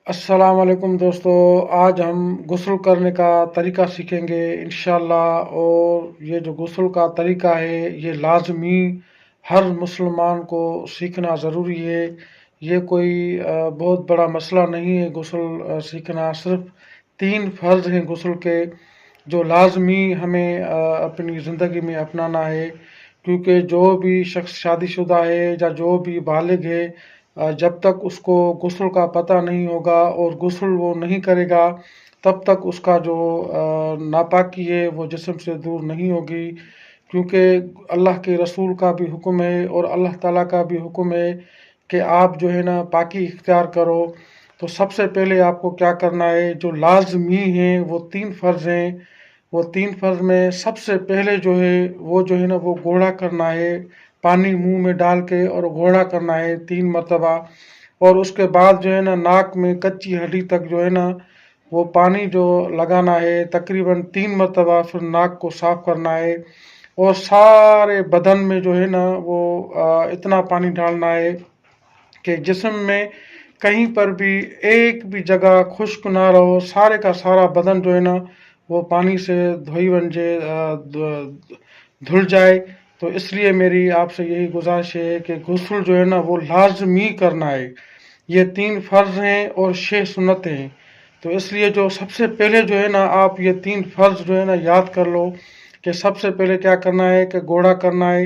अस्सलाम वालेकुम दोस्तों। आज हम गुस्ल करने का तरीका सीखेंगे इंशाल्लाह। और ये जो गुस्ल का तरीका है ये लाजमी हर मुसलमान को सीखना ज़रूरी है। ये कोई बहुत बड़ा मसला नहीं है गुस्ल सीखना। सिर्फ 3 फ़र्ज़ हैं गुस्ल के जो लाजमी हमें अपनी ज़िंदगी में अपनाना है। क्योंकि जो भी शख्स शादीशुदा है या जो भी बालिग है, जब तक उसको गुस्ल का पता नहीं होगा और गुस्ल वो नहीं करेगा तब तक उसका जो नापाकी है वो जिस्म से दूर नहीं होगी। क्योंकि अल्लाह के रसूल का भी हुक्म है और अल्लाह ताला का भी हुक्म है कि आप जो है ना पाकी इख्तियार करो। तो सबसे पहले आपको क्या करना है, जो लाजमी हैं वो 3 फ़र्ज़ हैं। वो 3 फ़र्ज़ में सबसे पहले जो है वो जो है ना वो घोड़ा करना है, पानी मुंह में डाल के और घोड़ा करना है 3 मरतबा। और उसके बाद जो है ना नाक में कच्ची हड्डी तक जो है ना वो पानी जो लगाना है तकरीबन 3 मरतबा। फिर नाक को साफ करना है और सारे बदन में जो है ना वो इतना पानी डालना है कि जिस्म में कहीं पर भी एक भी जगह खुश्क ना रहो, सारे का सारा बदन जो है ना वो पानी से धोई बन धुल जाए। तो इसलिए मेरी आपसे यही गुजारिश है कि गुस्ल जो है ना वो लाजमी करना है। ये 3 फ़र्ज़ हैं और 6 सुन्नतें हैं। तो इसलिए जो सबसे पहले जो है ना आप ये 3 फ़र्ज़ जो है ना याद कर लो कि सबसे पहले क्या करना है कि घोड़ा करना है,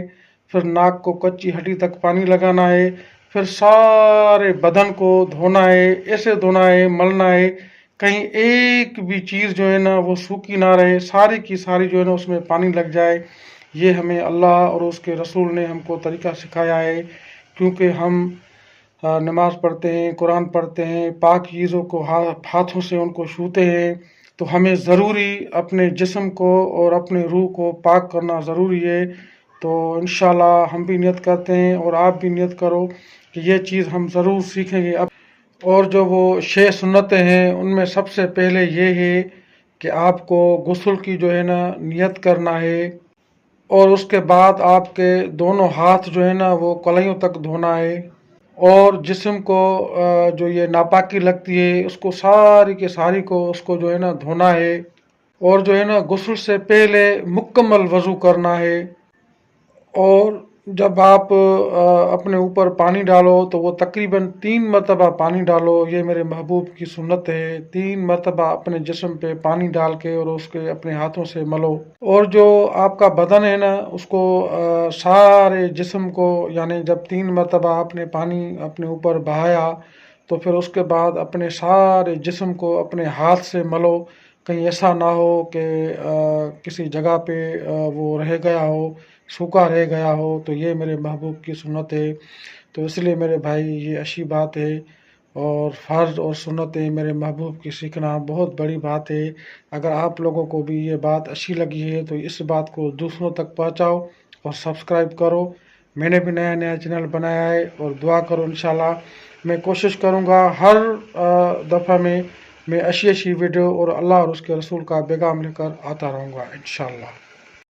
फिर नाक को कच्ची हड्डी तक पानी लगाना है, फिर सारे बदन को धोना है, ऐसे धोना है, मलना है, कहीं एक भी चीज़ जो है ना वो सूखी ना रहे, सारी की सारी जो है ना उसमें पानी लग जाए। ये हमें अल्लाह और उसके रसूल ने हमको तरीका सिखाया है। क्योंकि हम नमाज़ पढ़ते हैं, कुरान पढ़ते हैं, पाक चीज़ों को हाथों से उनको छूते हैं। तो हमें ज़रूरी अपने जिस्म को और अपने रूह को पाक करना ज़रूरी है। तो इंशाल्लाह हम भी नियत करते हैं और आप भी नियत करो कि ये चीज़ हम ज़रूर सीखेंगे अब। और जो वो 6 सुन्नतें हैं उनमें सबसे पहले ये है कि आपको गुस्ल की जो है ना नियत करना है। और उसके बाद आपके दोनों हाथ जो है ना वो कलाइयों तक धोना है। और जिस्म को जो ये नापाकी लगती है उसको सारी के सारी को उसको जो है ना धोना है। और जो है ना गुस्ल से पहले मुकम्मल वज़ू करना है। और जब आप अपने ऊपर पानी डालो तो वो तकरीबन 3 मरतबा पानी डालो। ये मेरे महबूब की सुन्नत है, 3 मरतबा अपने जिस्म पे पानी डाल के और उसके अपने हाथों से मलो। और जो आपका बदन है ना उसको सारे जिस्म को यानी जब 3 मरतबा आपने पानी अपने ऊपर बहाया तो फिर उसके बाद अपने सारे जिस्म को अपने हाथ से मलो। कहीं ऐसा ना हो कि किसी जगह पे वो रह गया हो, सूखा रह गया हो। तो ये मेरे महबूब की सुन्नत है। तो इसलिए मेरे भाई ये अच्छी बात है। और फ़र्ज़ और सुन्नतें मेरे महबूब की सीखना बहुत बड़ी बात है। अगर आप लोगों को भी ये बात अच्छी लगी है तो इस बात को दूसरों तक पहुंचाओ और सब्सक्राइब करो। मैंने भी नया नया चैनल बनाया है और दुआ करो इंशाल्लाह। मैं कोशिश करूँगा हर दफ़ा में मैं अच्छी अच्छी वीडियो और अल्लाह और उसके रसूल का पैगाम लेकर आता रहूँगा इंशाल्लाह।